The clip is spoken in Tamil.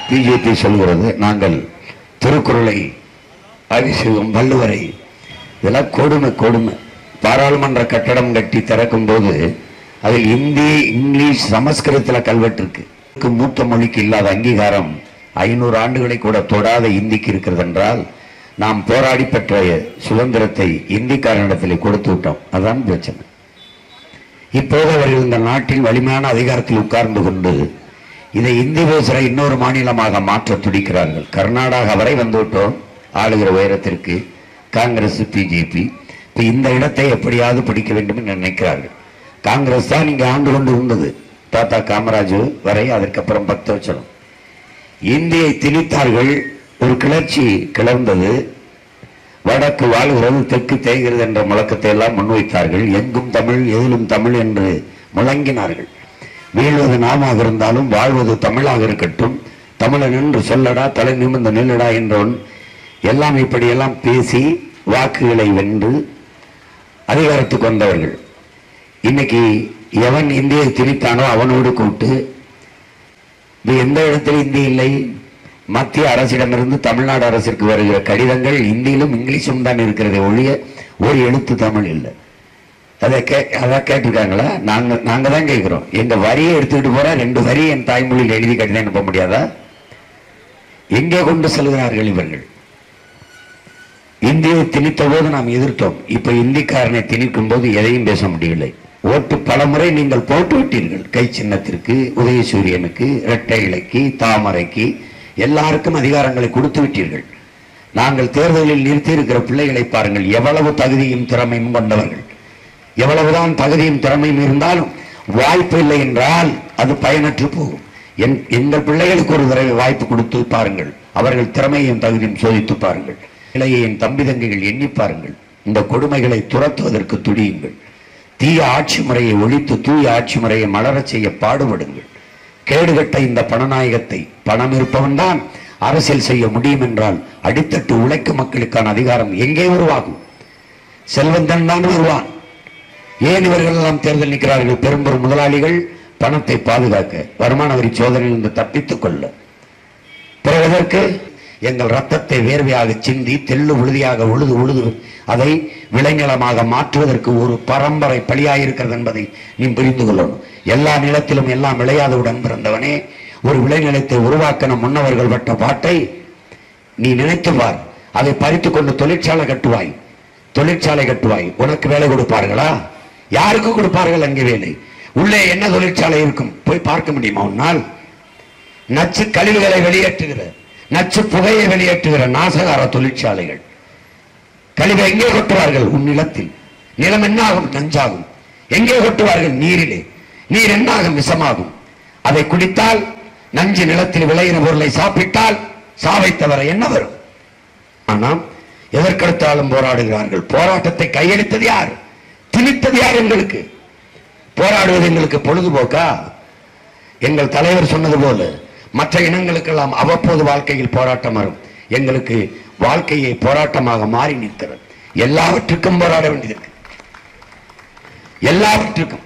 பிஜேபி சொல்கிறது நாங்கள் திருக்குறளை ஆய்வு செய்வோம், வள்ளுவரை. இதெல்லாம் கொடுமை கொடுமை. பாராளுமன்ற கட்டடம் கட்டி திறக்கும் போது அதில் இந்தி, இங்கிலீஷ், சமஸ்கிருதத்தில் கல்வெட்டு இருக்கு. மூத்த மொழிக்கு இல்லாத அங்கீகாரம் 500 ஆண்டுகளை கூட தொடாத இந்திக்கு இருக்கிறது என்றால் நாம் போராடி பெற்ற சுதந்திரத்தை இந்திக்காரனிடத்தில் கொடுத்து விட்டோம். அதான் பிரச்சனை. இப்போது அவர்கள் இந்த நாட்டில் வலிமையான அதிகாரத்தில் உட்கார்ந்து கொண்டு இதை இந்தி பேசுகிற இன்னொரு மாநிலமாக மாற்ற துடிக்கிறார்கள். கர்நாடகா வரை வந்துவிட்டோம் ஆளுகிற உயரத்திற்கு. காங்கிரஸ், பிஜேபி இப்போ இந்த இடத்தை எப்படியாவது பிடிக்க வேண்டும் என்று நினைக்கிறார்கள். காங்கிரஸ் தான் இங்கே ஆண்டு கொண்டு இருந்தது, தாத்தா காமராஜ் வரை. அதற்கப்புறம் 10 வருஷம் இந்தியை திணித்தார்கள். ஒரு கிளர்ச்சி கிளர்ந்தது. வடக்கு வாழ்கிறது, தெற்கு தேய்கிறது என்ற முழக்கத்தை எல்லாம் முன்வைத்தார்கள். எங்கும் தமிழ், எதிலும் தமிழ் என்று முழங்கினார்கள். வீழ்வது நாமாக இருந்தாலும் வாழ்வது தமிழாக இருக்கட்டும், தமிழன் என்று சொல்லடா, தலை நிமிர்ந்து நில்லடா என்றோன் எல்லாம் இப்படியெல்லாம் பேசி வாக்குகளை வென்று அதிகாரத்துக்கு வந்தவர்கள். இன்னைக்கு எவன் இந்தியை திணித்தானோ அவனோடு கூட்டு எந்த இடத்துல இந்தி இல்லை. மத்திய அரசிடமிருந்து தமிழ்நாடு அரசிற்கு வருகிற கடிதங்கள் இந்தியிலும் இங்கிலீஷும் தான் இருக்கிறதே ஒழிய ஒரு எழுத்து தமிழ் இல்லை. அதை கேட்டிருக்காங்களா? நாங்க தான் கேட்கிறோம். எங்க வரியை எடுத்துக்கிட்டு போற 2 வரி என் தாய்மொழியில் எழுதி கடிதம் அனுப்ப முடியாதா? எங்கே கொண்டு செல்கிறார்கள் இவர்கள்? இந்தியை திணித்த போது நாம் எதிர்த்தோம். இப்ப இந்திக்காரனை திணிக்கும் போது எதையும் பேச முடியவில்லை. ஓட்டு பல முறை நீங்கள் போட்டு விட்டீர்கள். கை சின்னத்திற்கு, உதயசூரியனுக்கு, இரட்டை இலைக்கு, தாமரைக்கு எல்லாருக்கும் அதிகாரங்களை கொடுத்து விட்டீர்கள். நாங்கள் தேர்தலில் நிறுத்தி இருக்கிற பிள்ளைகளை பாருங்கள். எவ்வளவு தகுதியும் திறமையும் கொண்டவர்கள். எவ்வளவுதான் தகுதியும் திறமையும் இருந்தாலும் வாய்ப்பு இல்லை என்றால் அது பயனற்று போகும். எங்கள் பிள்ளைகளுக்கு ஒரு தடவை வாய்ப்பு கொடுத்து பாருங்கள். அவர்கள் திறமையும் தகுதியும் சோதித்து பாருங்கள். இளைய என் தம்பி தங்கைகள் எண்ணி பாருங்கள். இந்த கொடுமைகளை துரத்துவதற்கு துடியுங்கள். தீய ஆட்சி முறையை ஒழித்து தூய ஆட்சி முறையை மலரச் செய்ய பாடுபடுங்கள். கேடுகட்ட இந்த பணநாயகத்தை, பணம் இருப்பவன் தான் அரசியல் செய்ய முடியும் என்றால் அடித்தட்டு உழைக்கும் மக்களுக்கான அதிகாரம் எங்கே உருவாகும்? செல்வந்தன் தான் வருவான். ஏன் இவர்கள் எல்லாம் தேர்தல் நிற்கிறார்கள்? பெரும்பெரும் முதலாளிகள் பணத்தை பாதுகாக்க, வருமான வரி சோதனையிலிருந்து தப்பித்துக் கொள்ள. பிறகு எங்கள் ரத்தத்தை வேர்வையாக சிந்தி தெள்ளு உழுதியாக உழுது அதை விளைநிலமாக மாற்றுவதற்கு ஒரு பரம்பரை பலியாயிருக்கிறது என்பதை நீ புரிந்து கொள்ளணும். எல்லா நிலத்திலும் எல்லாம் விளையாதவுடன் பிறந்தவனே, ஒரு விளைநிலத்தை உருவாக்கின முன்னவர்கள் பட்ட பாட்டை நீ நினைத்து பார். அதை பறித்து கொண்டு தொழிற்சாலை கட்டுவாய். உனக்கு வேலை கொடுப்பார்களா? யாருக்கு கொடுப்பார்கள் அங்கே வேலை? உள்ளே என்ன தொழிற்சாலை இருக்கும்? போய் பார்க்க முடியுமா உன்னால்? நச்சு கழிவுகளை வெளியேற்றுகிற, நச்சு புகையை வெளியேற்றுகிற நாசகார தொழிற்சாலைகள். கழிவை எங்கே கொட்டுவார்கள்? உன் நிலத்தில். நிலம் என்னாகும்? நஞ்சாகும். எங்கே கொட்டுவார்கள்? நீரிலே. நீர் என்னாகும்? விஷமாகும். அதை குடித்தால், நஞ்சு நிலத்தில் விளைகிற பொருளை சாப்பிட்டால் சாவை தவிர என்ன வரும்? ஆனால் எதற்கெடுத்தாலும் போராடுகிறார்கள். போராட்டத்தை கையெடுத்தது யார்? திணித்தது யார்? எங்களுக்கு போராடுவது எங்களுக்கு பொழுதுபோக்கா? எங்கள் தலைவர் சொன்னது போல மற்ற இனங்களுக்கெல்லாம் அவ்வப்போது வாழ்க்கையில் போராட்டம் வரும். எங்களுக்கு வாழ்க்கையை போராட்டமாக மாறி நிற்கிறது. எல்லாவற்றுக்கும் போராட வேண்டியது. எல்லாவற்றுக்கும்